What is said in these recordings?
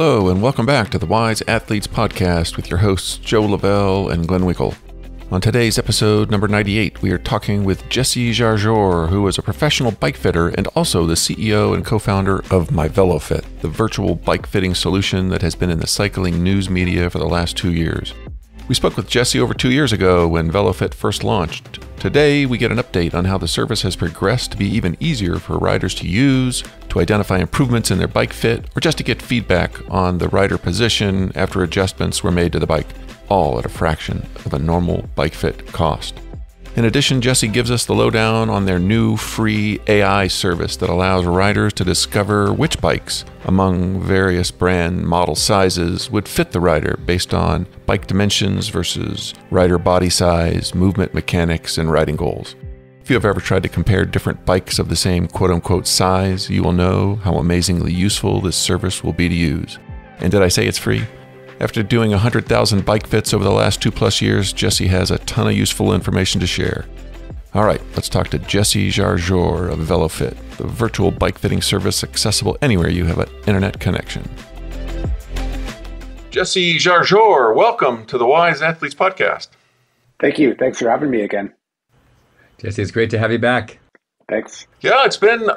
Hello, and welcome back to the Wise Athletes Podcast with your hosts, Joe Lavelle and Glenn Winkle. On today's episode, number 98, we are talking with Jesse Jarjour, who is a professional bike fitter and also the CEO and co-founder of MyVeloFit, the virtual bike fitting solution that has been in the cycling news media for the last 2 years. We spoke with Jesse over 2 years ago when VeloFit first launched. Today, we get an update on how the service has progressed to be even easier for riders to use, to identify improvements in their bike fit, or just to get feedback on the rider position after adjustments were made to the bike, all at a fraction of a normal bike fit cost. In addition, Jesse gives us the lowdown on their new free AI service that allows riders to discover which bikes among various brand model sizes would fit the rider based on bike dimensions versus rider body size, movement mechanics, and riding goals. If you have ever tried to compare different bikes of the same quote-unquote size, you will know how amazingly useful this service will be to use. And did I say it's free? After doing 100,000 bike fits over the last 2+ years, Jesse has a ton of useful information to share. All right, let's talk to Jesse Jarjour of VeloFit, the virtual bike fitting service accessible anywhere you have an internet connection. Jesse Jarjour, welcome to the Wise Athletes Podcast. Thank you. Thanks for having me again. Jesse, it's great to have you back. Thanks. Yeah, it's been,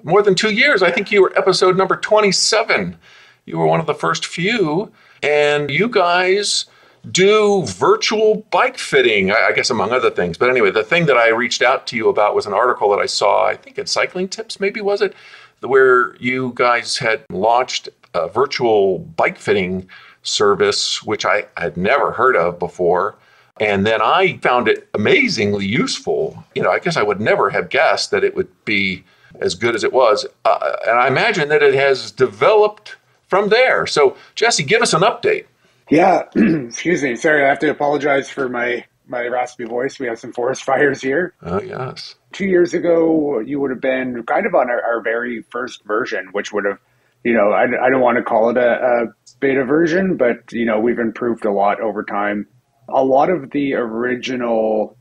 more than 2 years. I think you were episode number 27. You were one of the first few, and you guys do virtual bike fitting, I guess, among other things. But anyway, the thing that I reached out to you about was an article that I saw, I think at Cycling Tips, maybe was it, where you guys had launched a virtual bike fitting service, which I had never heard of before. And then I found it amazingly useful. I guess I would never have guessed that it would be as good as it was. And I imagine that it has developed from there. So, Jesse, give us an update. Yeah, excuse me. Sorry, I have to apologize for my raspy voice. We have some forest fires here. Oh, yes. 2 years ago, you would have been kind of on our very first version, which would have, I don't want to call it a beta version, but, we've improved a lot over time. A lot of the original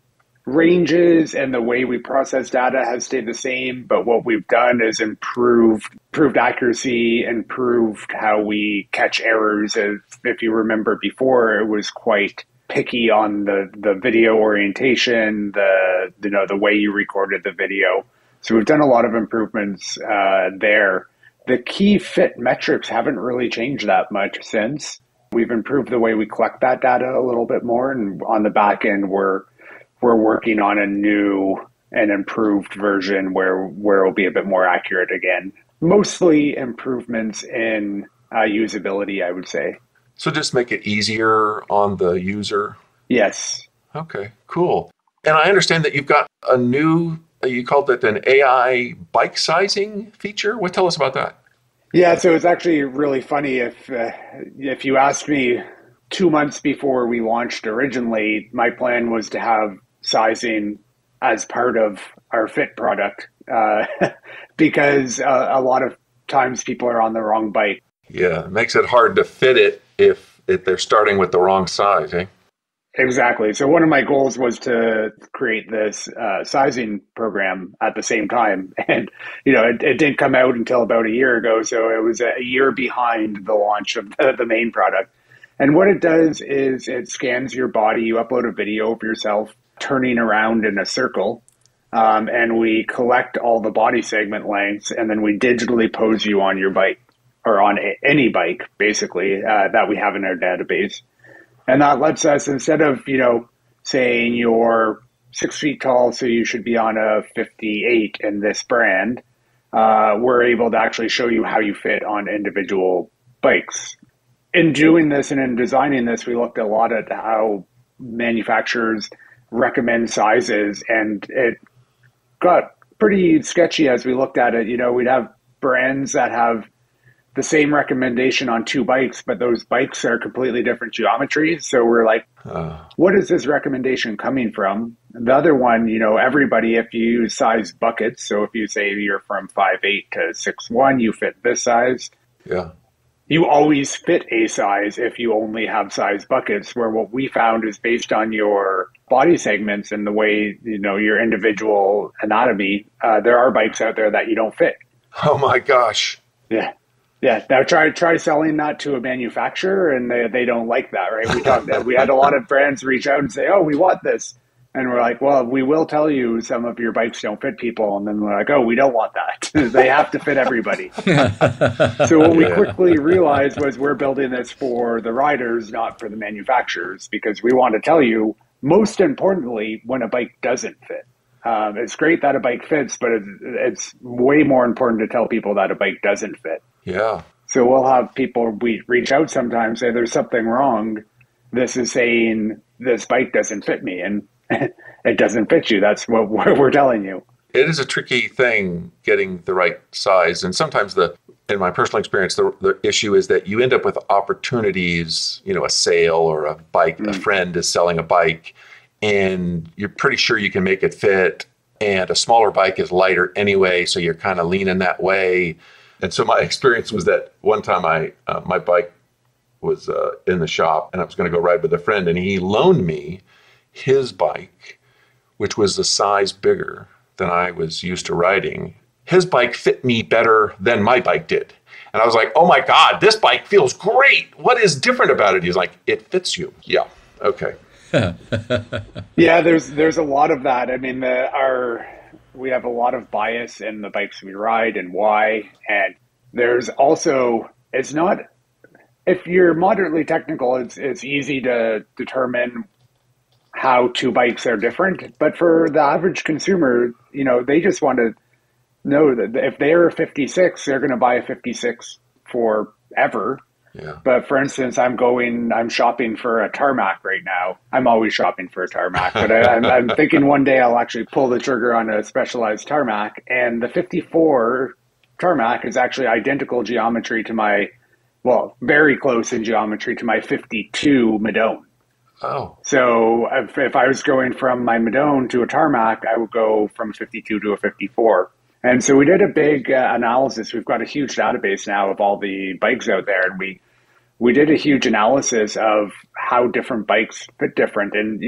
ranges and the way we process data has stayed the same, but what we've done is improved accuracy, improved how we catch errors. If you remember before, it was quite picky on the video orientation, the way you recorded the video. So we've done a lot of improvements there. The key fit metrics haven't really changed that much since. We've improved the way we collect that data a little bit more, and on the back end, we're working on a new and improved version where it'll be a bit more accurate again. Mostly improvements in usability, I would say. So just make it easier on the user? Yes. Okay, cool. And I understand that you've got a new, you called it an AI bike sizing feature. Tell us about that? Yeah, so it's actually really funny. If you asked me 2 months before we launched originally, my plan was to have sizing as part of our fit product because a lot of times people are on the wrong bike. Yeah, it makes it hard to fit it if they're starting with the wrong size, eh? Exactly. So one of my goals was to create this sizing program at the same time. And, it didn't come out until about a year ago. So it was a year behind the launch of the main product. And what it does is it scans your body. You upload a video of yourself turning around in a circle. And we collect all the body segment lengths. And then we digitally pose you on your bike or on any bike, basically, that we have in our database. And that lets us, instead of, saying you're 6 feet tall, so you should be on a 58 in this brand, we're able to actually show you how you fit on individual bikes. In doing this and in designing this, we looked a lot at how manufacturers recommend sizes, and it got pretty sketchy as we looked at it. We'd have brands that have the same recommendation on 2 bikes, but those bikes are completely different geometries. So we're like, what is this recommendation coming from? And the other one, everybody, if you use size buckets, so if you say you're from 5'8" to 6'1", you fit this size. Yeah. You always fit a size if you only have size buckets, where what we found is based on your body segments and the way, your individual anatomy, there are bikes out there that you don't fit. Oh my gosh. Yeah. Yeah, now try selling that to a manufacturer, and they don't like that, right? We had a lot of brands reach out and say, "Oh, we want this," and we're like, "Well, we will tell you some of your bikes don't fit people," and then we're like, "Oh, we don't want that. They have to fit everybody." So what we quickly realized was we're building this for the riders, not for the manufacturers, because we want to tell you, most importantly, when a bike doesn't fit. It's great that a bike fits, but it's way more important to tell people that a bike doesn't fit. Yeah. So we'll have people we reach out sometimes, say there's something wrong. This is saying this bike doesn't fit me, and it doesn't fit you. That's what we're telling you. It is a tricky thing getting the right size. And sometimes in my personal experience, the issue is that you end up with opportunities, a sale or a bike, a friend is selling a bike, and you're pretty sure you can make it fit. And a smaller bike is lighter anyway, so you're kind of leaning that way. And so my experience was that one time my bike was in the shop, and I was going to go ride with a friend, and he loaned me his bike, which was a size bigger than I was used to riding. His bike fit me better than my bike did. And I was like, "Oh my God, this bike feels great. What is different about it?" He's like, "It fits you." Yeah. Okay. Yeah, there's a lot of that. I mean, we have a lot of bias in the bikes we ride and why. And there's also, it's not, if you're moderately technical, it's easy to determine how two bikes are different. But for the average consumer, they just want to know that if they're a 56, they're going to buy a 56 forever. Yeah. But for instance, I'm shopping for a Tarmac right now. I'm always shopping for a Tarmac, but I'm thinking one day I'll actually pull the trigger on a specialized Tarmac. And the 54 Tarmac is actually identical geometry to very close in geometry to my 52 Madone. Oh. So if I was going from my Madone to a Tarmac, I would go from 52 to a 54. And so we did a big analysis. We've got a huge database now of all the bikes out there, and we did a huge analysis of how different bikes fit different. And,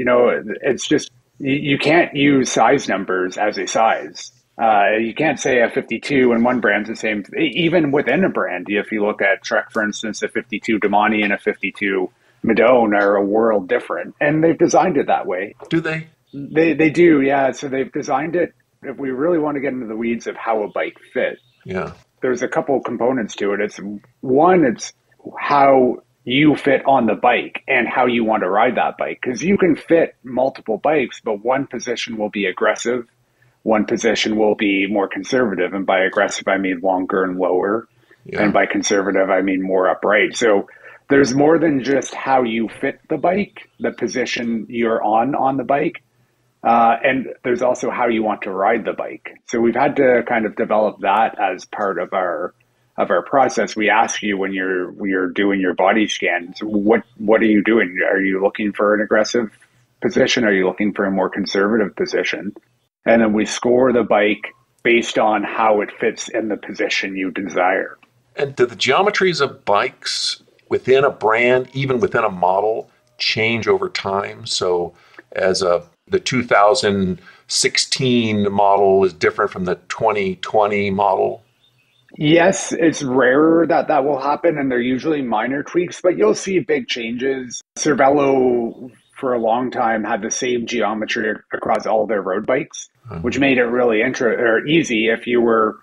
it's just, you can't use size numbers as a size. You can't say a 52 and one brand's the same. Even within a brand, if you look at Trek, for instance, a 52 Damani and a 52 Madone are a world different. And they've designed it that way. Do they? They do, yeah. So they've designed it. If we really want to get into the weeds of how a bike fits, yeah, there's a couple components to it. It's how you fit on the bike and how you want to ride that bike. Because you can fit multiple bikes, but one position will be aggressive, one position will be more conservative. And by aggressive, I mean longer and lower. Yeah. And by conservative, I mean more upright. So there's more than just how you fit the bike, the position you're on the bike. And there's also how you want to ride the bike. So we've had to kind of develop that as part of our process. We ask you when you're doing your body scan, so what are you doing? Are you looking for an aggressive position? Are you looking for a more conservative position? And then we score the bike based on how it fits in the position you desire. And do the geometries of bikes within a brand, even within a model, change over time? So as the 2016 model is different from the 2020 model? Yes, it's rarer that will happen, and they're usually minor tweaks, but you'll see big changes. Cervelo, for a long time, had the same geometry across all their road bikes, which made it really easy if you were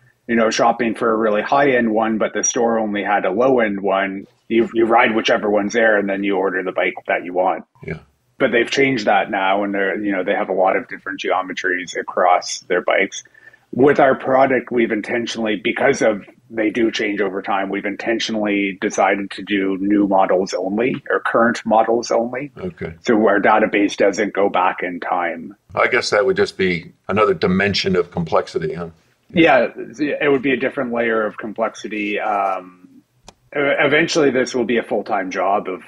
shopping for a really high-end one, but the store only had a low-end one. You ride whichever one's there, and then you order the bike that you want. Yeah. But they've changed that now, and they have a lot of different geometries across their bikes. With our product, we've intentionally, because they do change over time, we've intentionally decided to do new models only, or current models only. Okay. So our database doesn't go back in time. I guess that would just be another dimension of complexity, huh? Yeah, it would be a different layer of complexity. Eventually, this will be a full-time job of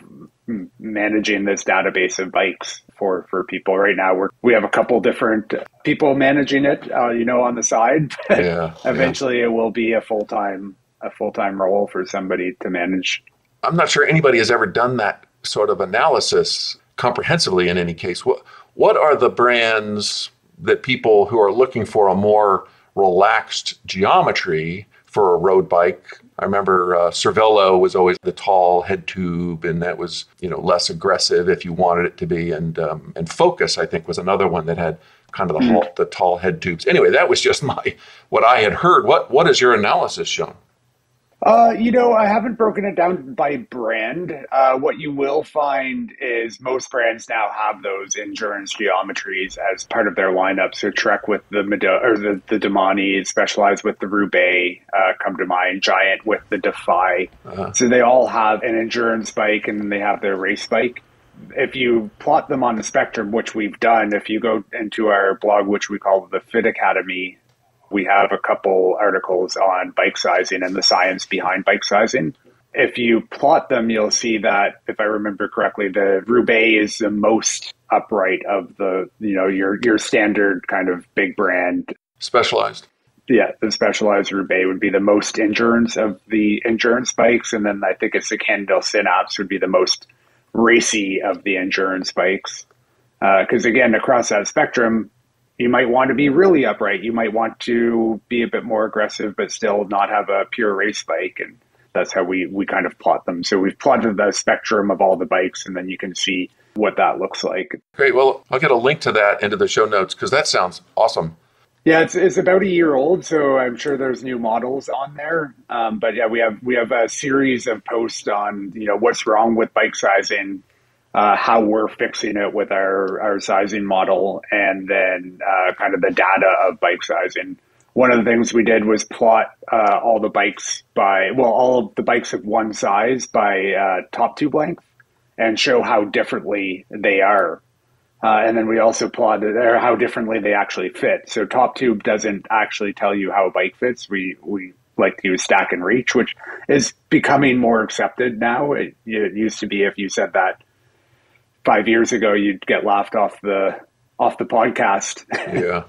managing this database of bikes for people. Right now, we have a couple different people managing it, on the side. Yeah. Eventually, It will be a full-time role for somebody to manage. I'm not sure anybody has ever done that sort of analysis comprehensively in any case. What are the brands that people who are looking for a more relaxed geometry for a road bike I remember Cervelo was always the tall head tube, and that was, less aggressive if you wanted it to be. And Focus, I think, was another one that had kind of the tall head tubes. Anyway, that was just what I had heard. What has your analysis shown? I haven't broken it down by brand. What you will find is most brands now have those endurance geometries as part of their lineup. So Trek with the the Damani, Specialized with the Roubaix, come to mind, Giant with the Defy. So they all have an endurance bike and they have their race bike. If you plot them on the spectrum, which we've done, if you go into our blog, which we call the Fit Academy, we have a couple articles on bike sizing and the science behind bike sizing. If you plot them, you'll see that, if I remember correctly, the Roubaix is the most upright of the, your standard kind of big brand. Specialized. Yeah, the Specialized Roubaix would be the most endurance of the endurance bikes. And then I think it's the Cannondale Synapse would be the most racy of the endurance bikes. Because again, across that spectrum, you might want to be really upright. You might want to be a bit more aggressive, but still not have a pure race bike. And that's how we kind of plot them. So we've plotted the spectrum of all the bikes, and then you can see what that looks like. Great. Well, I'll get a link to that into the show notes because that sounds awesome. Yeah, it's about a year old, so I'm sure there's new models on there. But yeah, we have a series of posts on what's wrong with bike sizing, how we're fixing it with our sizing model, and then kind of the data of bike sizing. One of the things we did was plot all the bikes all of the bikes of one size by top tube length and show how differently they are. And then we also plotted how differently they actually fit. So top tube doesn't actually tell you how a bike fits. We like to use stack and reach, which is becoming more accepted now. It used to be if you said that 5 years ago, you'd get laughed off the podcast.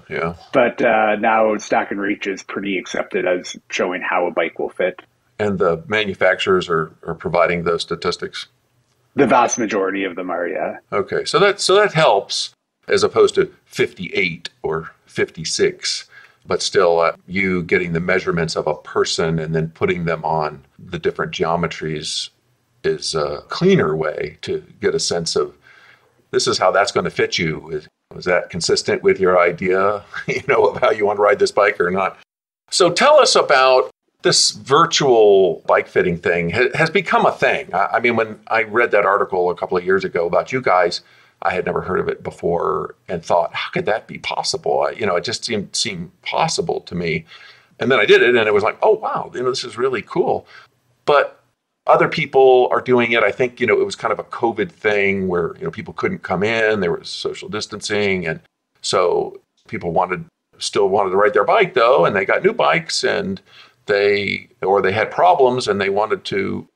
Yeah. But now stack and reach is pretty accepted as showing how a bike will fit. And the manufacturers are providing those statistics. The vast majority of them are, yeah. Okay, so that helps as opposed to 58 or 56, but still you getting the measurements of a person and then putting them on the different geometries is a cleaner way to get a sense of this is how that's going to fit you. Is that consistent with your idea, of how you want to ride this bike or not? So tell us about this virtual bike fitting thing has become a thing. I mean, when I read that article a couple of years ago about you guys, I had never heard of it before and thought, how could that be possible? It just seemed possible to me. And then I did it and it was like, oh, wow, this is really cool. But other people are doing it. I think, it was kind of a COVID thing where, people couldn't come in. There was social distancing. And so people still wanted to ride their bike, though. And they got new bikes and they had problems and they wanted to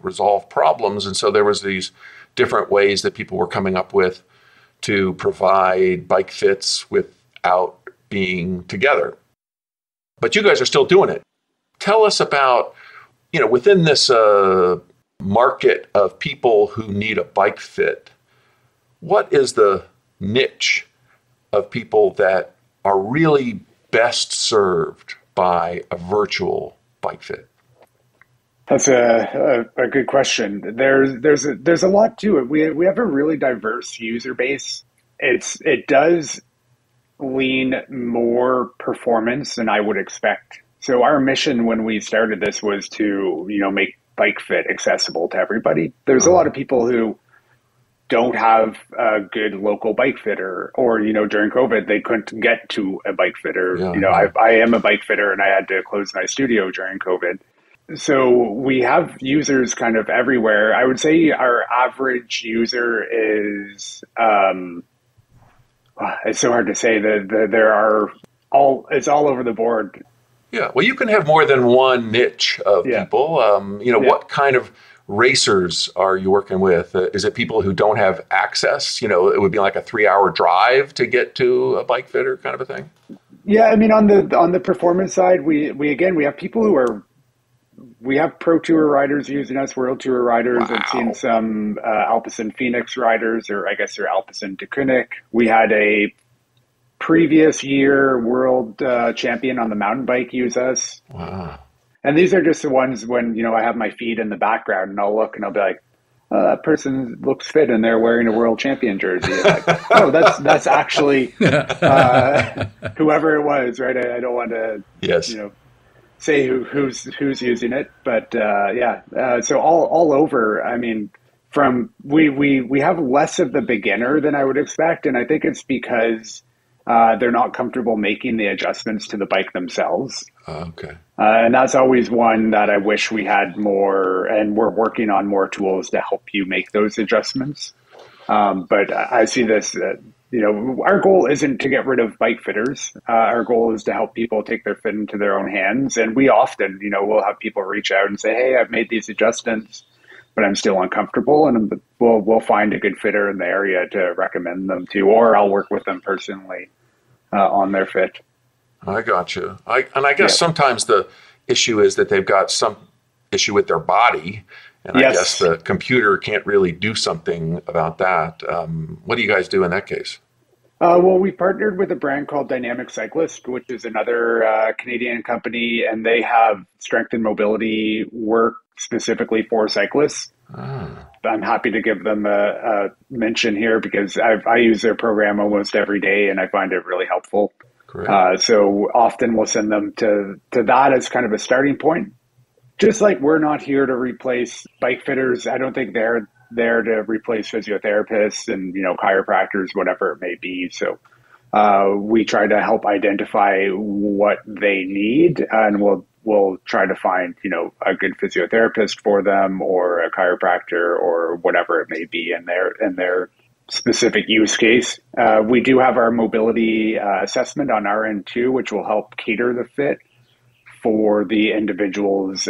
resolve problems. And so there was these different ways that people were coming up with to provide bike fits without being together. But you guys are still doing it. Tell us about, within this market of people who need a bike fit, what is the niche of people that are really best served by a virtual bike fit? That's a good question. There's a lot to it. We have a really diverse user base. It does lean more performance than I would expect. So our mission when we started this was to make bike fit accessible to everybody. There's a lot of people who don't have a good local bike fitter, or during COVID they couldn't get to a bike fitter. I am a bike fitter and I had to close my studio during COVID. So we have users kind of everywhere. I would say our average user is it's so hard to say that it's all over the board. Yeah, well, you can have more than one niche of people. What kind of racers are you working with? Is it people who don't have access? It would be like a 3-hour drive to get to a bike fitter kind of a thing. Yeah, I mean, on the performance side, we have people we have Pro Tour riders using us, World Tour riders. Wow. I've seen some Alpecin Phoenix riders, or I guess they're Alpecin de Koenig. We had a previous year world champion on the mountain bike use us. Wow. And these are just the ones when, I have my feed in the background and I'll look and I'll be like, oh, that person looks fit and they're wearing a world champion jersey. Like, oh, that's actually whoever it was, right? I don't want to, Yes. say who's using it, but so all over. I mean, we have less of the beginner than I would expect, and I think it's because they're not comfortable making the adjustments to the bike themselves. Okay. And that's always one that I wish we had more, and we're working on more tools to help you make those adjustments. But I see this, our goal isn't to get rid of bike fitters. Our goal is to help people take their fit into their own hands. And we often, we'll have people reach out and say, hey, I've made these adjustments, but I'm still uncomfortable. And we'll find a good fitter in the area to recommend them to, or I'll work with them personally on their fit. I got you. I guess sometimes the issue is that they've got some issue with their body, and I guess the computer can't really do something about that. What do you guys do in that case? Well, we partnered with a brand called Dynamic Cyclist, which is another Canadian company, and they have strength and mobility work specifically for cyclists. I'm happy to give them a mention here because I use their program almost every day, and I find it really helpful. So often we'll send them to that as kind of a starting point. Just like we're not here to replace bike fitters, I don't think they're there to replace physiotherapists and, chiropractors, whatever it may be. So we try to help identify what they need, and we'll try to find, a good physiotherapist for them or a chiropractor or whatever it may be in their specific use case. We do have our mobility assessment on our end too, which will help cater the fit for the individual's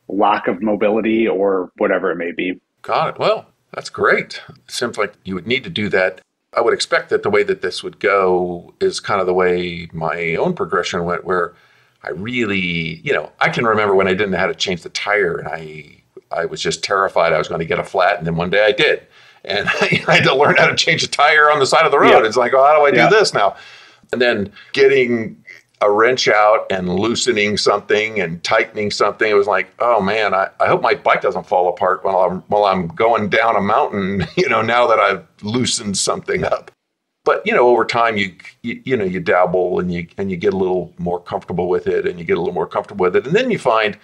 lack of mobility or whatever it may be. Got it. Well, that's great. It seems like you would need to do that. I would expect that the way that this would go is kind of the way my own progression went, where I really, I can remember when I didn't know how to change the tire, and I was just terrified I was going to get a flat, and then one day I did. And I had to learn how to change a tire on the side of the road. Yeah. It's like, oh, how do I do this now? And then getting a wrench out and loosening something and tightening something. It was like, oh man, I hope my bike doesn't fall apart while I'm going down a mountain, now that I've loosened something up. But, over time you dabble and you get a little more comfortable with it, and you get a little more comfortable with it. And then you find,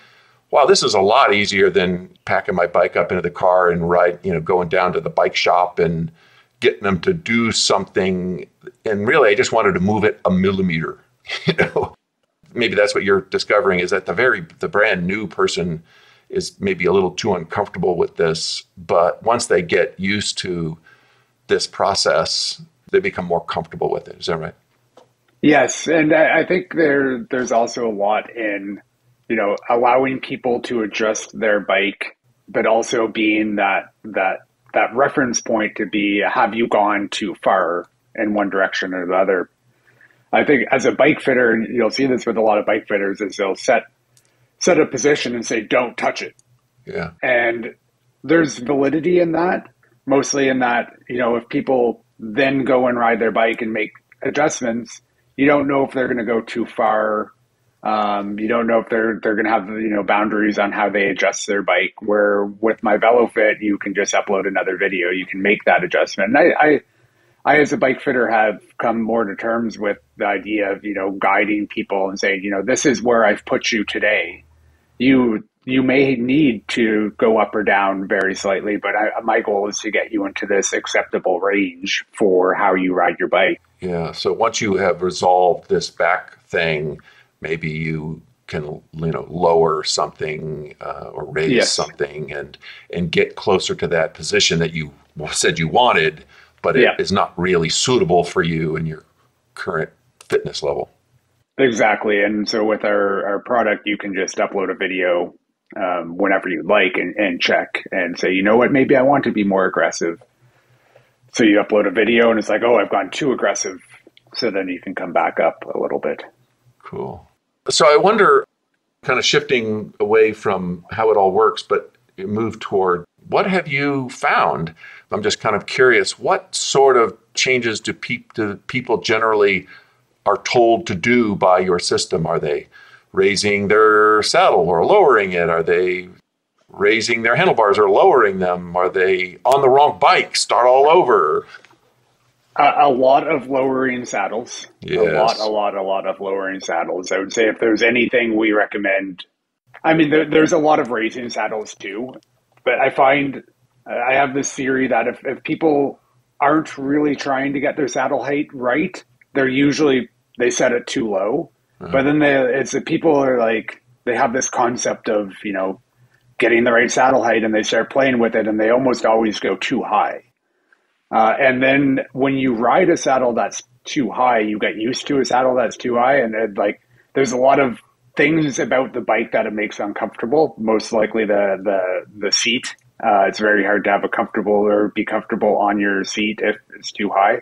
wow, this is a lot easier than packing my bike up into the car and going down to the bike shop and getting them to do something. And really, I just wanted to move it a millimeter. Maybe that's what you're discovering, is that the brand new person is maybe a little too uncomfortable with this, but once they get used to this process, they become more comfortable with it. Is that right? Yes, and I think there's also a lot in allowing people to adjust their bike, but also being that reference point to be, have you gone too far in one direction or the other? I think as a bike fitter, and you'll see this with a lot of bike fitters, is they'll set a position and say, don't touch it. Yeah. And there's validity in that, mostly in that, if people then go and ride their bike and make adjustments, you don't know if they're going to go too far. You don't know if they're going to have, boundaries on how they adjust their bike, where with my VeloFit, you can just upload another video. You can make that adjustment. And I, as a bike fitter, have come more to terms with the idea of, guiding people and saying, this is where I've put you today. You may need to go up or down very slightly, but my goal is to get you into this acceptable range for how you ride your bike. Yeah. So once you have resolved this back thing, maybe you can, lower something or raise something and get closer to that position that you said you wanted, but it is not really suitable for you and your current fitness level. Exactly. And so with our product, you can just upload a video whenever you like and check and say, maybe I want to be more aggressive. So you upload a video and it's like, oh, I've gone too aggressive. So then you can come back up a little bit. Cool. So I wonder, kind of shifting away from how it all works, but move toward, what have you found? I'm just kind of curious, what sort of changes do people generally are told to do by your system? Are they raising their saddle or lowering it? Are they raising their handlebars or lowering them? Are they on the wrong bike? Start all over. A lot of lowering saddles. Yes. A lot of lowering saddles. I would say if there's anything we recommend, I mean, there's a lot of raising saddles too, but I find I have this theory that if people aren't really trying to get their saddle height right, they set it too low. But then it's the people are like, they have this concept of, getting the right saddle height, and they start playing with it, and they almost always go too high. And then when you ride a saddle that's too high, you get used to a saddle that's too high, and there's a lot of things about the bike that it makes uncomfortable. Most likely the seat. It's very hard to have be comfortable on your seat if it's too high.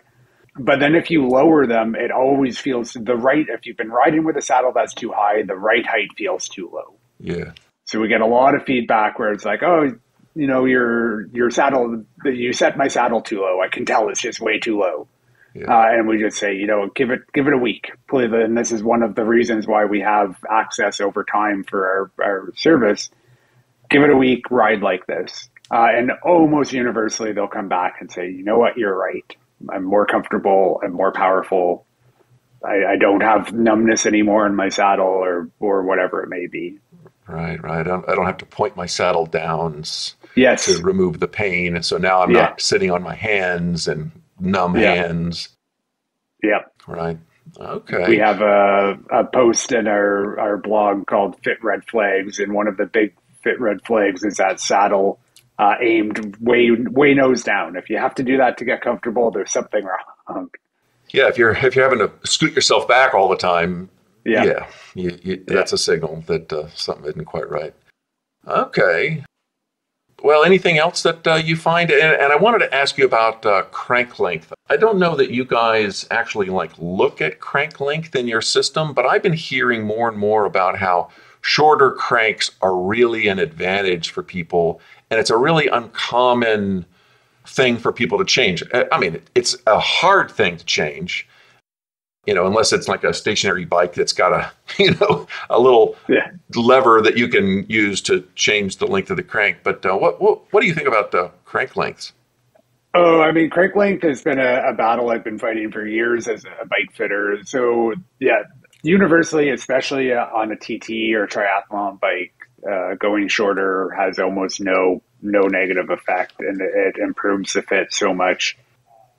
But then if you lower them, it always feels if you've been riding with a saddle that's too high, the right height feels too low. Yeah. So we get a lot of feedback where it's like, oh, your saddle, you set my saddle too low. I can tell it's just way too low. Yeah. And we just say, give it a week. And this is one of the reasons why we have access over time for our service. Give it a week, ride like this. And almost universally, they'll come back and say, you know what, you're right. I'm more comfortable. I'm more powerful. I don't have numbness anymore in my saddle or whatever it may be. Right. I don't have to point my saddle down yes. to remove the pain. So now I'm not sitting on my hands and numb hands. Yeah. Right. Okay. We have a post in our blog called Fit Red Flags, and one of the big Fit Red Flags is that saddle aimed way nose down. If you have to do that to get comfortable, there's something wrong. Yeah, if you're having to scoot yourself back all the time, that's a signal that something isn't quite right. Okay. Well, anything else that you find? And I wanted to ask you about crank length. I don't know that you guys actually look at crank length in your system, but I've been hearing more and more about how shorter cranks are really an advantage for people, and it's a really uncommon thing for people to change. I mean, it's a hard thing to change, unless it's like a stationary bike that's got a little lever that you can use to change the length of the crank. But what do you think about the crank lengths? Oh, I mean, crank length has been a battle I've been fighting for years as a bike fitter. So yeah, universally, especially on a TT or triathlon bike, going shorter has almost no negative effect, and it improves the fit so much.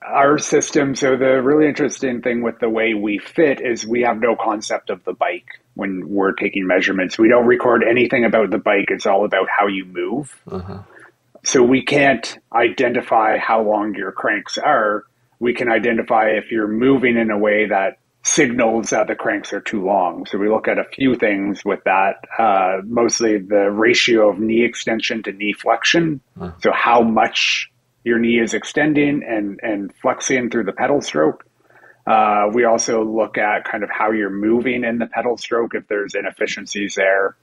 Our system, so the really interesting thing with the way we fit is we have no concept of the bike when we're taking measurements. We don't record anything about the bike. It's all about how you move. Uh-huh. So we can't identify how long your cranks are. We can identify if you're moving in a way that signals that the cranks are too long. So we look at a few things with that, mostly the ratio of knee extension to knee flexion. Uh-huh. So how much your knee is extending and flexing through the pedal stroke. We also look at kind of how you're moving in the pedal stroke, if there's inefficiencies there.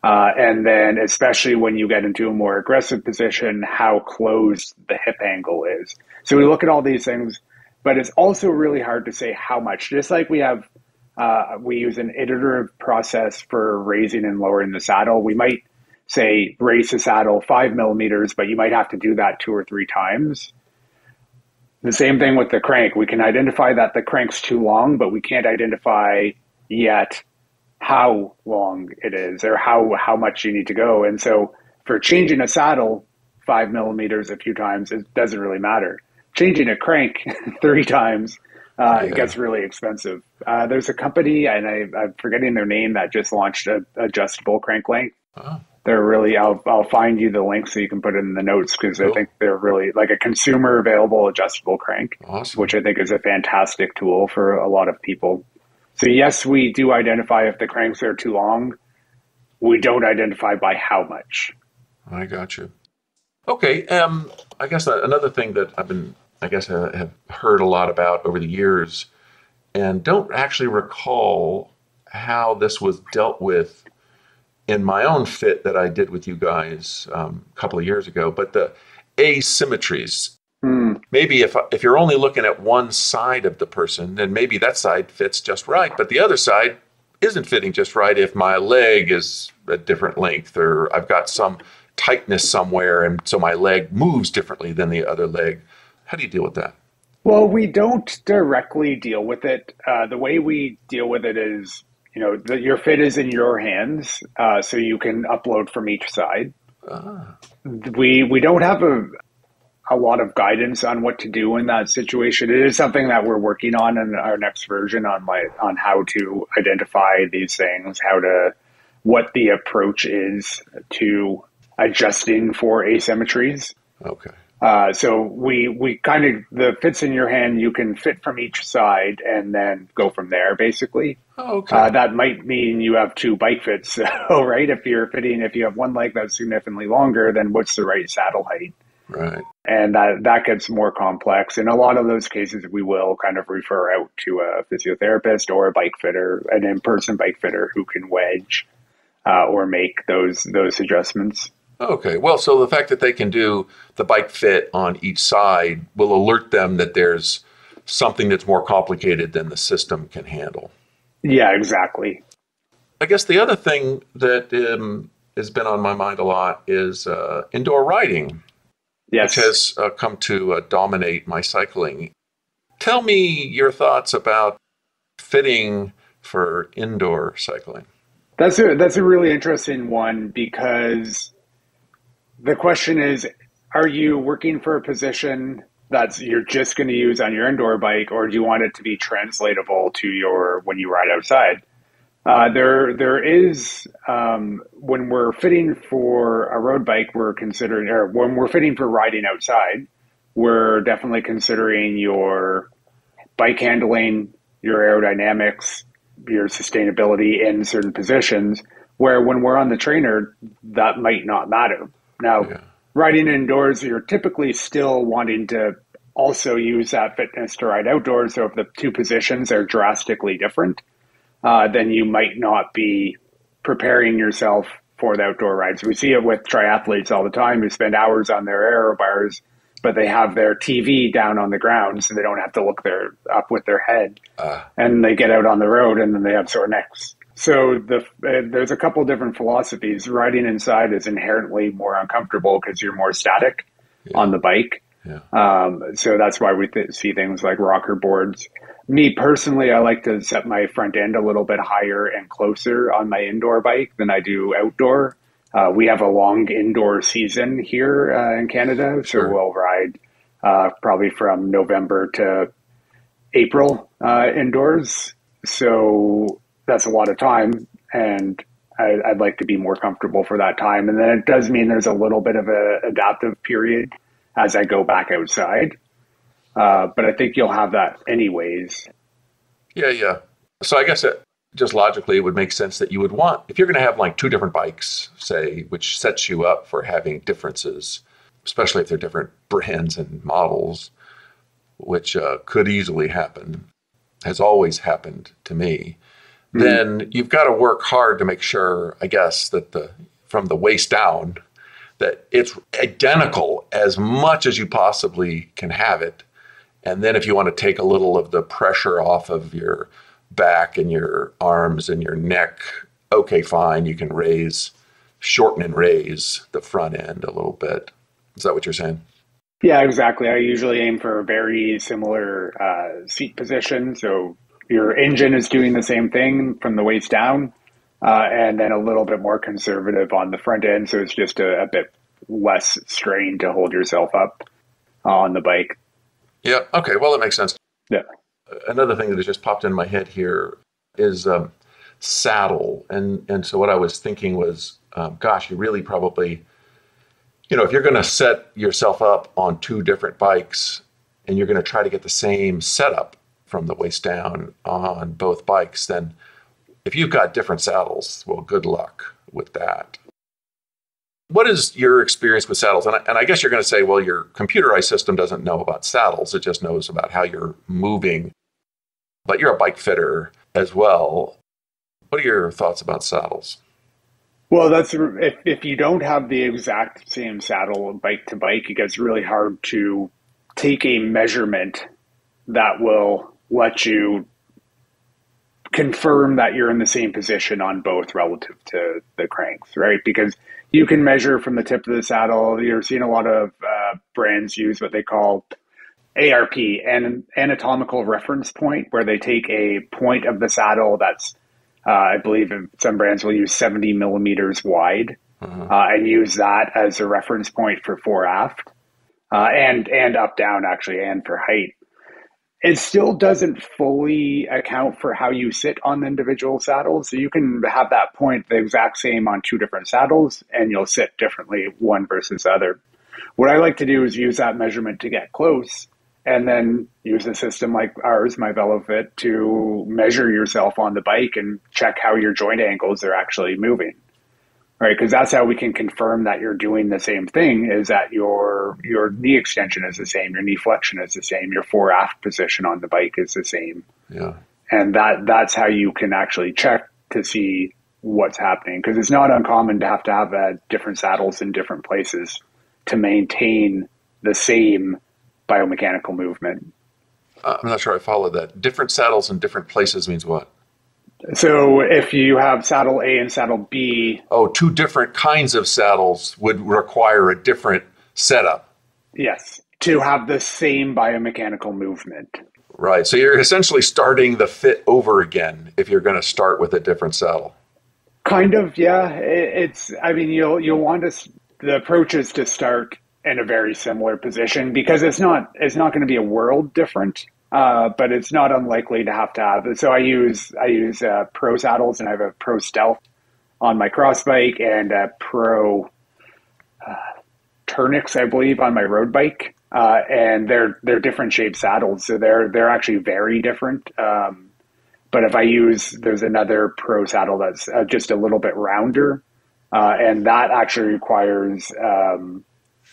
And then especially when you get into a more aggressive position, how closed the hip angle is. So we look at all these things, but it's also really hard to say how much. Just like we use an iterative process for raising and lowering the saddle. We might say raise the saddle 5 millimeters, but you might have to do that 2 or 3 times. The same thing with the crank. We can identify that the crank's too long, but we can't identify yet how long it is or how much you need to go. And so for changing a saddle 5 millimeters a few times, it doesn't really matter. Changing a crank 3 times, it gets really expensive. There's a company, and I'm forgetting their name, that just launched an adjustable crank length. Oh. They're really, I'll find you the link so you can put it in the notes, because I think they're really like a consumer available adjustable crank, which I think is a fantastic tool for a lot of people. So yes, we do identify if the cranks are too long. We don't identify by how much. I got you. Okay. I guess another thing that I have heard a lot about over the years, and don't actually recall how this was dealt with in my own fit that I did with you guys a couple of years ago, but the asymmetries. Maybe if you're only looking at one side of the person, then maybe that side fits just right, but the other side isn't fitting just right if my leg is a different length or I've got some tightness somewhere and so my leg moves differently than the other leg. How do you deal with that? Well, we don't directly deal with it. The way we deal with it is, your fit is in your hands, so you can upload from each side. We don't have a lot of guidance on what to do in that situation. It is something that we're working on in our next version on how to identify these things, what the approach is to adjusting for asymmetries. Okay. So we kind of, the fits in your hand, you can fit from each side and then go from there, basically. Okay. That might mean you have two bike fits. So, right, if you have one leg that's significantly longer, then what's the right saddle height? Right. And that gets more complex. In a lot of those cases, we will kind of refer out to a physiotherapist or a bike fitter, an in-person bike fitter who can wedge or make those adjustments. Okay. Well, so the fact that they can do the bike fit on each side will alert them that there's something that's more complicated than the system can handle. Yeah, exactly. I guess the other thing that has been on my mind a lot is indoor riding, yes, which has come to dominate my cycling. Tell me your thoughts about fitting for indoor cycling. That's a really interesting one, because the question is, are you working for a position that you're just going to use on your indoor bike, or do you want it to be translatable to when you ride outside? There is, when we're fitting for a road bike, we're considering, or when we're fitting for riding outside, we're definitely considering your bike handling, your aerodynamics, your sustainability in certain positions, where when we're on the trainer, that might not matter. Now, riding indoors, you're typically still wanting to also use that fitness to ride outdoors. So if the two positions are drastically different, then you might not be preparing yourself for the outdoor rides. We see it with triathletes all the time who spend hours on their aero bars, but they have their TV down on the ground so they don't have to look up with their head. And they get out on the road and then they have sore necks. So there's a couple different philosophies. Riding inside is inherently more uncomfortable because you're more static on the bike. Yeah. So that's why we see things like rocker boards. Me personally, I like to set my front end a little bit higher and closer on my indoor bike than I do outdoor. We have a long indoor season here in Canada, so we'll ride probably from November to April indoors. So that's a lot of time, and I'd like to be more comfortable for that time. And then it does mean there's a little bit of an adaptive period as I go back outside. But I think you'll have that anyways. Yeah. So I guess just logically, it would make sense that you would want, if you're going to have like two different bikes, say, which sets you up for having differences, especially if they're different brands and models, which could easily happen, has always happened to me, then you've got to work hard to make sure, I guess, that from the waist down, that it's identical as much as you possibly can have it. And then if you want to take a little of the pressure off of your back and your arms and your neck, okay, fine, you can shorten and raise the front end a little bit. Is that what you're saying? Yeah, exactly. I usually aim for a very similar seat position. So your engine is doing the same thing from the waist down, and then a little bit more conservative on the front end. So it's just a bit less strain to hold yourself up on the bike. Yeah. Okay. Well, that makes sense. Yeah. Another thing that has just popped in my head here is saddle. And so what I was thinking was, gosh, you really probably, if you're going to set yourself up on two different bikes and you're going to try to get the same setup from the waist down on both bikes, then if you've got different saddles, well, good luck with that. What is your experience with saddles? And I guess you're going to say, well, your computerized system doesn't know about saddles. It just knows about how you're moving. But you're a bike fitter as well. What are your thoughts about saddles? Well, that's if you don't have the exact same saddle bike to bike, it gets really hard to take a measurement that will let you confirm that you're in the same position on both relative to the cranks, right? Because you can measure from the tip of the saddle. You're seeing a lot of brands use what they call ARP, an anatomical reference point, where they take a point of the saddle that's, I believe some brands will use 70 millimeters wide, and use that as a reference point for fore aft, and up down actually, and for height. It still doesn't fully account for how you sit on the individual saddles. So you can have that point the exact same on two different saddles, and you'll sit differently one versus the other. What I like to do is use that measurement to get close, and then use a system like ours, my VeloFit, to measure yourself on the bike and check how your joint angles are actually moving. Right, because that's how we can confirm that you're doing the same thing, is that your knee extension is the same, your knee flexion is the same, your fore aft position on the bike is the same. Yeah. And that's how you can actually check to see what's happening, because it's not uncommon to have different saddles in different places to maintain the same biomechanical movement. I'm not sure I followed that. Different saddles in different places means what? So if you have saddle A and saddle B... Oh, two different kinds of saddles would require a different setup. Yes, to have the same biomechanical movement. Right, so you're essentially starting the fit over again if you're going to start with a different saddle. Kind of, yeah. You'll want the approach is to start in a very similar position, because it's not going to be a world different. But it's not unlikely to have. So I use Pro saddles, and I have a Pro Stealth on my cross bike, and a Pro Turnix, I believe, on my road bike. And they're different shaped saddles, so they're actually very different. But if there's another Pro saddle that's just a little bit rounder, and that actually requires an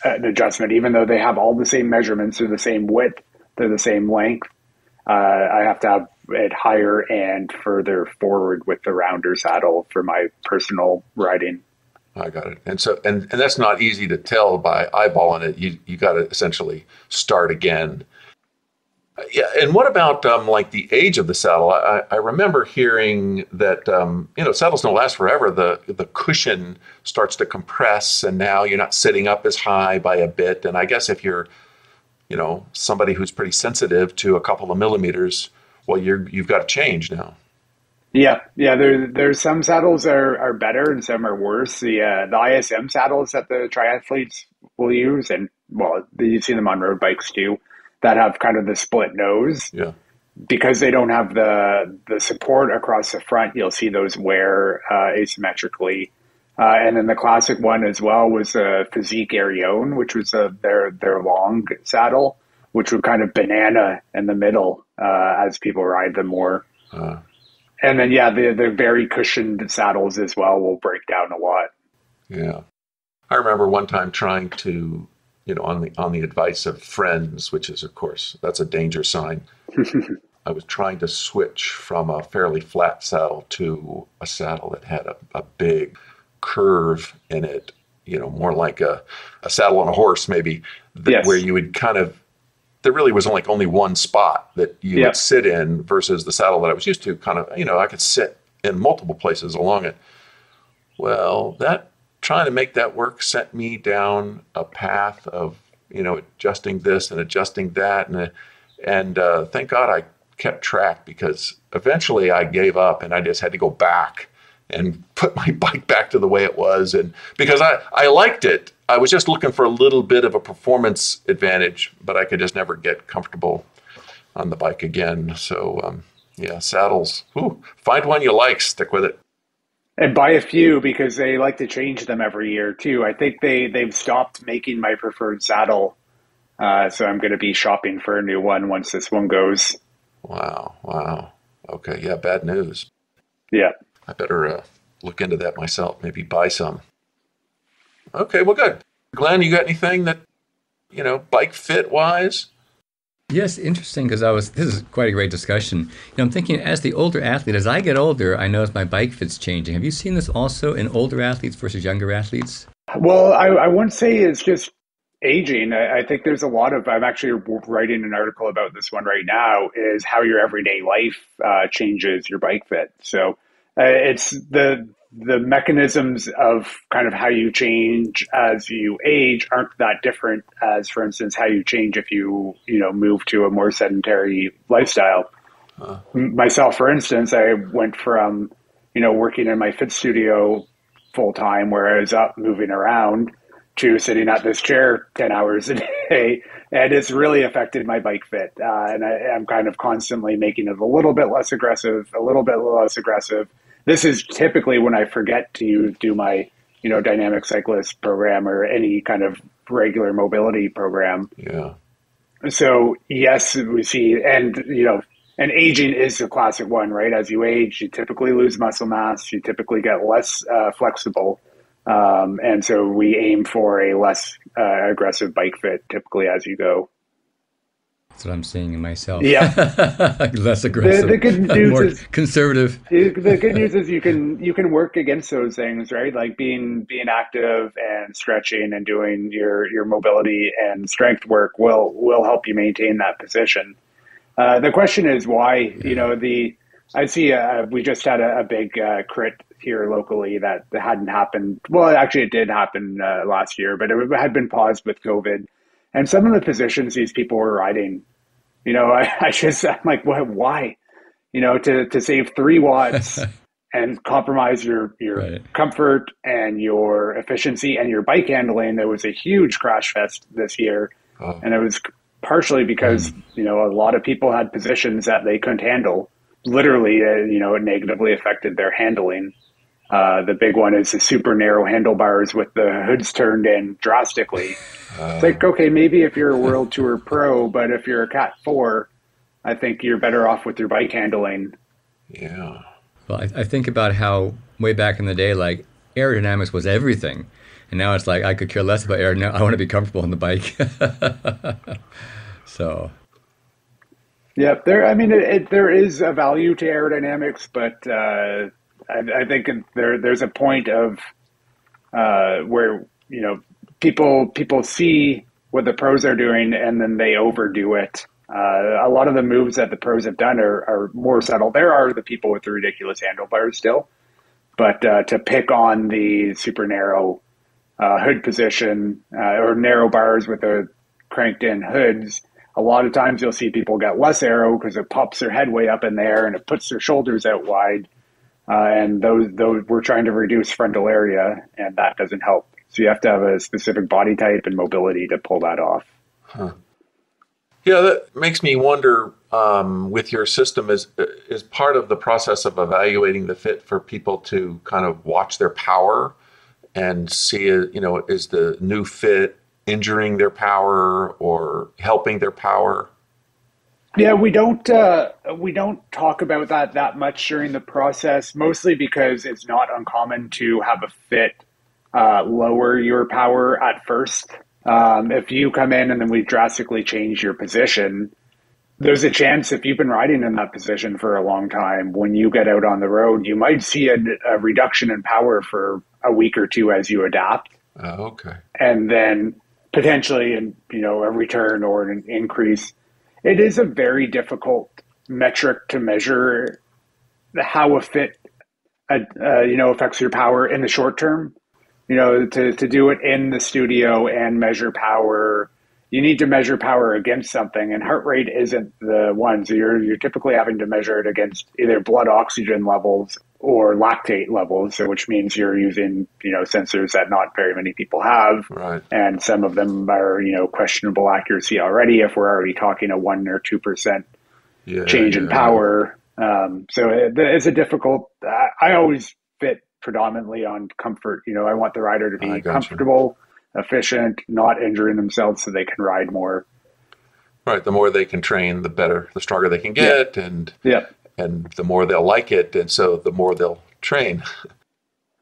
adjustment, even though they have all the same measurements, they're the same width. They're the same length. I have to have it higher and further forward with the rounder saddle for my personal riding. I got it. And so, and that's not easy to tell by eyeballing it. You got to essentially start again. Yeah. And what about like the age of the saddle? I remember hearing that saddles don't last forever. The cushion starts to compress, and now you're not sitting up as high by a bit. And I guess if you're somebody who's pretty sensitive to a couple of millimeters, well, you've got to change now. Yeah. There's some saddles are better and some are worse. The ISM saddles that the triathletes will use, and well, you see them on road bikes too, that have kind of the split nose. Yeah. Because they don't have the support across the front, you'll see those wear asymmetrically. And then the classic one as well was a Physique Arione, which was their long saddle, which would kind of banana in the middle as people ride them more. And then, the very cushioned saddles as well will break down a lot. Yeah. I remember one time trying to, on the advice of friends, which is, of course, that's a danger sign. I was trying to switch from a fairly flat saddle to a saddle that had a big curve in it, more like a saddle on a horse, maybe, yes. Where you would there really was only one spot that you would sit in, versus the saddle that I was used to I could sit in multiple places along it. Well, trying to make that work sent me down a path of, adjusting this and adjusting that. And thank God I kept track, because eventually I gave up and I just had to go back and put my bike back to the way it was. And because I liked it, I was just looking for a little bit of a performance advantage, but I could just never get comfortable on the bike again. So, saddles, find one you like, stick with it. And buy a few, because they like to change them every year too. I think they've stopped making my preferred saddle. So I'm going to be shopping for a new one once this one goes. Wow. Okay. Yeah. Bad news. Yeah. I better look into that myself, maybe buy some. Okay, well, good. Glenn, you got anything that, bike fit wise? Yes, interesting, because this is quite a great discussion. I'm thinking, as the older athlete, as I get older, I notice my bike fit's changing. Have you seen this also in older athletes versus younger athletes? Well, I wouldn't say it's just aging, I think there's a lot of, I'm actually writing an article about this one right now, is how your everyday life changes your bike fit. So it's the mechanisms of kind of how you change as you age aren't that different as, for instance, how you change if you move to a more sedentary lifestyle. Myself, for instance, I went from, working in my fit studio full time where I was up moving around to sitting at this chair 10 hours a day. And it's really affected my bike fit. And I'm kind of constantly making it a little bit less aggressive, a little bit less aggressive. This is typically when I forget to do my, dynamic cyclist program or any kind of regular mobility program. Yeah. So yes, we see, and aging is the classic one, right? As you age, you typically lose muscle mass, you typically get less flexible. And so we aim for a less aggressive bike fit typically as you go. That's what I'm seeing in myself. Yeah. Less aggressive. The good news more is conservative. The good news is you can work against those things, right? Like being active and stretching and doing your mobility and strength work will help you maintain that position. The question is why, I see we just had a big crit here locally that hadn't happened. Well, actually it did happen last year, but it had been paused with COVID. And some of the positions these people were riding, I'm like, why? To save 3 watts and compromise your Right. comfort and your efficiency and your bike handling. There was a huge crash fest this year. Oh. And it was partially because, a lot of people had positions that they couldn't handle. Literally, it negatively affected their handling. The big one is the super narrow handlebars with the hoods turned in drastically. It's like, okay, maybe if you're a World Tour pro, but if you're a Cat 4, I think you're better off with your bike handling. Yeah. Well, I think about how way back in the day, like aerodynamics was everything. And now it's like I could care less about aerodynamics. I want to be comfortable on the bike. So. Yeah, there is a value to aerodynamics, but I think there's a point of where people see what the pros are doing and then they overdo it. A lot of the moves that the pros have done are more subtle. There are the people with the ridiculous handlebars still, but to pick on the super narrow hood position or narrow bars with the cranked in hoods, a lot of times you'll see people get less aero because it pops their head way up in there and it puts their shoulders out wide. And those we're trying to reduce frontal area, and that doesn't help. So you have to have a specific body type and mobility to pull that off. Huh. Yeah, that makes me wonder, with your system, is part of the process of evaluating the fit for people to kind of watch their power and see, is the new fit injuring their power or helping their power? Yeah, we don't talk about that much during the process, mostly because it's not uncommon to have a fit lower your power at first. If you come in and then we drastically change your position, there's a chance if you've been riding in that position for a long time, when you get out on the road, you might see a reduction in power for a week or two as you adapt. Okay. And then potentially, a return or an increase. It is a very difficult metric to measure how a fit, affects your power in the short term. To do it in the studio and measure power, you need to measure power against something, and heart rate isn't the one. So you're typically having to measure it against either blood oxygen levels or lactate levels, which means you're using, sensors that not very many people have. Right. And some of them are, questionable accuracy already if we're already talking a 1 or 2% change in power. So it's a difficult, I always fit predominantly on comfort. I want the rider to be comfortable, efficient, not injuring themselves so they can ride more. Right. The more they can train, the better, the stronger they can get. Yeah. And the more they'll like it, and so the more they'll train.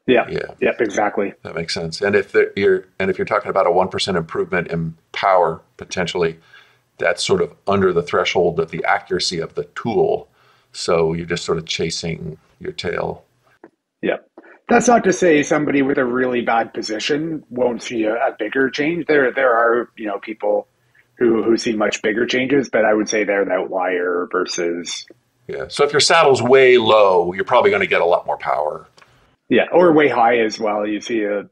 Yeah, exactly. That makes sense. And if you're talking about a 1% improvement in power potentially, that's sort of under the threshold of the accuracy of the tool. So you're just sort of chasing your tail. Yeah. That's not to say somebody with a really bad position won't see a bigger change. There are, people who see much bigger changes, but I would say they're the outlier versus. Yeah. So if your saddle's way low, you're probably going to get a lot more power. Yeah, or way high as well. You see, a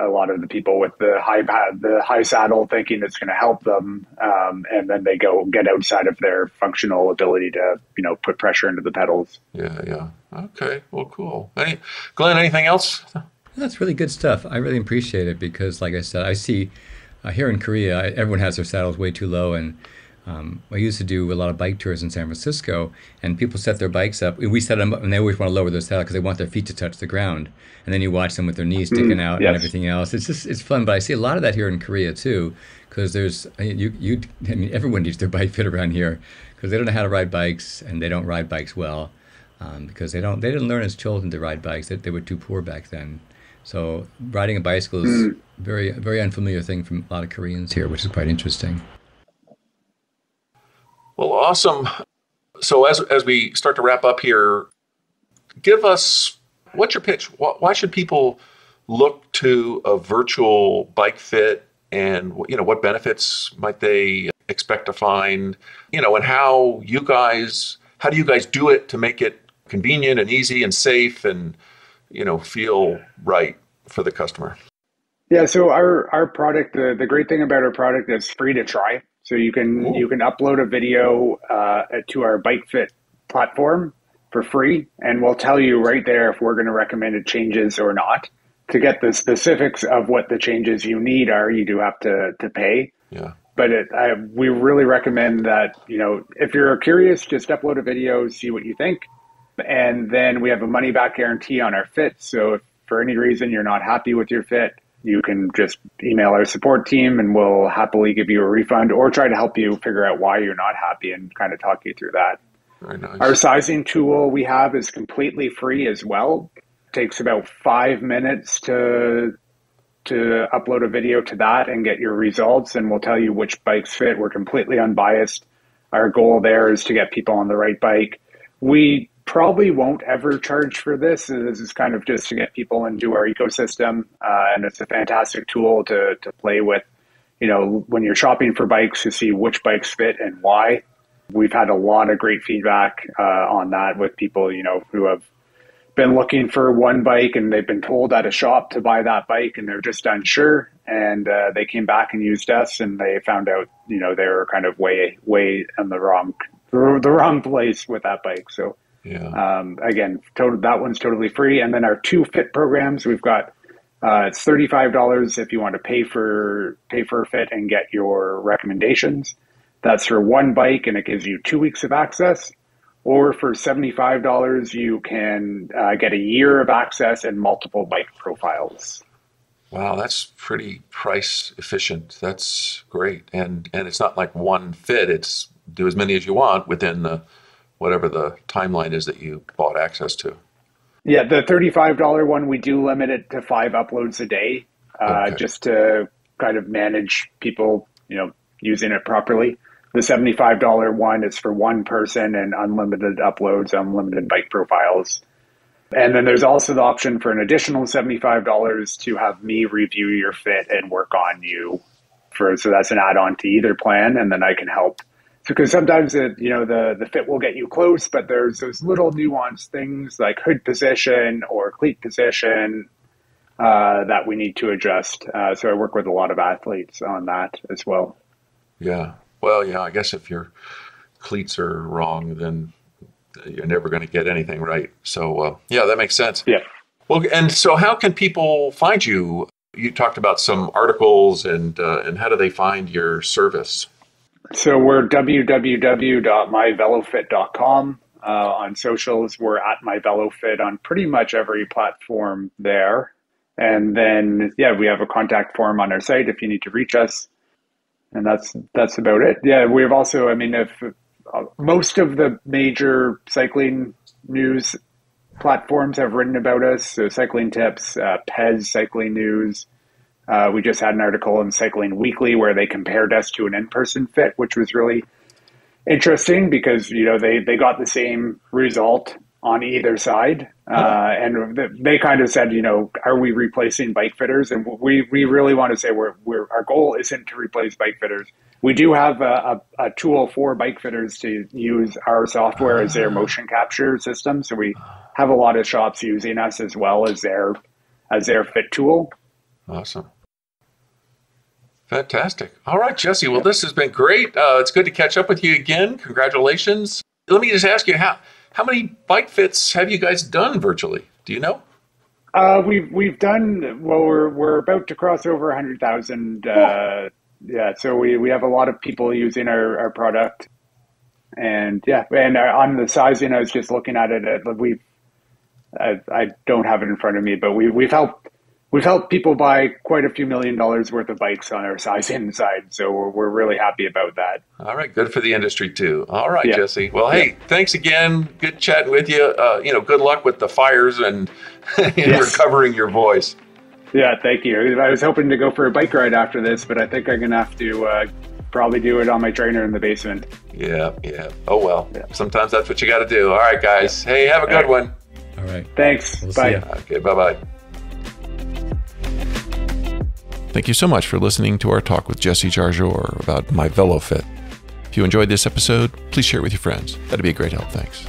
lot of the people with the high saddle thinking it's going to help them, and then they get outside of their functional ability to, put pressure into the pedals. Yeah. Okay. Well, cool. Glenn, anything else? That's really good stuff. I really appreciate it because, like I said, I see here in Korea, everyone has their saddles way too low, and I used to do a lot of bike tours in San Francisco, and people set their bikes up. We set them up, and they always want to lower their saddle because they want their feet to touch the ground. And then you watch them with their knees sticking out yes. and everything else. It's fun. But I see a lot of that here in Korea too, because everyone needs their bike fit around here because they don't know how to ride bikes and they don't ride bikes well because they didn't learn as children to ride bikes. They were too poor back then. So riding a bicycle is very very unfamiliar thing for a lot of Koreans here, which is quite interesting. Well, awesome. So as we start to wrap up here, give us, what's your pitch? Why should people look to a virtual bike fit, and what benefits might they expect to find? And how do you guys do it to make it convenient and easy and safe and feel right for the customer? Yeah, so our product, the great thing about our product is free to try. So you can upload a video to our BikeFit platform for free, and we'll tell you right there if we're going to recommend changes or not. To get the specifics of what the changes you need are, you do have to pay. Yeah. But we really recommend that, if you're curious, just upload a video, see what you think. And then we have a money back guarantee on our fit. So if for any reason you're not happy with your fit, you can just email our support team and we'll happily give you a refund or try to help you figure out why you're not happy and kind of talk you through that. Very nice. Our sizing tool we have is completely free as well. It takes about 5 minutes to upload a video to that and get your results, and we'll tell you which bikes fit. We're completely unbiased. Our goal there is to get people on the right bike. We probably won't ever charge for this. This is kind of just to get people into our ecosystem, and it's a fantastic tool to play with, when you're shopping for bikes, to see which bikes fit and why. We've had a lot of great feedback on that with people, who have been looking for one bike and they've been told at a shop to buy that bike and they're just unsure, and they came back and used us and they found out, they were kind of way in the wrong place with that bike. So yeah. Again, that one's totally free. And then our 2 fit programs, we've got it's $35 if you want to pay for a fit and get your recommendations. That's for one bike and it gives you 2 weeks of access. Or for $75, you can get a year of access and multiple bike profiles. Wow, that's pretty price efficient. That's great. And it's not like one fit. It's do as many as you want within whatever the timeline is that you bought access to. Yeah, the $35 one, we do limit it to 5 uploads a day, just to kind of manage people, using it properly. The $75 one is for one person and unlimited uploads, unlimited bike profiles. And then there's also the option for an additional $75 to have me review your fit and work on you. So that's an add-on to either plan, and then I can help. Because sometimes the fit will get you close, but there's those little nuanced things like hood position or cleat position that we need to adjust. So I work with a lot of athletes on that as well. Yeah. Well, yeah, I guess if your cleats are wrong, then you're never going to get anything right. So, yeah, that makes sense. Yeah. Well, and so how can people find you? You talked about some articles and how do they find your service? So we're www.myvelofit.com. On socials, we're at myvelofit on pretty much every platform there. And then, we have a contact form on our site if you need to reach us. And that's about it. Yeah, we've also, if most of the major cycling news platforms have written about us. So Cycling Tips, Pez Cycling News. We just had an article in Cycling Weekly where they compared us to an in-person fit, which was really interesting because, they got the same result on either side. And they kind of said, are we replacing bike fitters? And we really want to say our goal isn't to replace bike fitters. We do have a tool for bike fitters to use our software as their motion capture system. So we have a lot of shops using us as well as their fit tool. Awesome. Fantastic. All right, Jesse. Well, this has been great. It's good to catch up with you again. Congratulations. Let me just ask you, how many bike fits have you guys done virtually? Do you know? We've done, well, we're about to cross over 100,000. Yeah, so we have a lot of people using our product, and on the sizing, I was just looking at it. I don't have it in front of me, but we've helped people buy quite a few $1 million worth of bikes on our sizing side. So we're really happy about that. All right, good for the industry too. All right, Jesse. Well, hey, thanks again. Good chatting with you. Good luck with the fires and recovering your voice. Yeah, thank you. I was hoping to go for a bike ride after this, but I think I'm going to have to probably do it on my trainer in the basement. Yeah. Oh, well. Yeah. Sometimes that's what you got to do. All right, guys. Yeah. Hey, have a good one. All right. Thanks. We'll Bye. Okay, bye-bye. Thank you so much for listening to our talk with Jesse Jarjour about My VeloFit. If you enjoyed this episode, please share it with your friends. That'd be a great help. Thanks.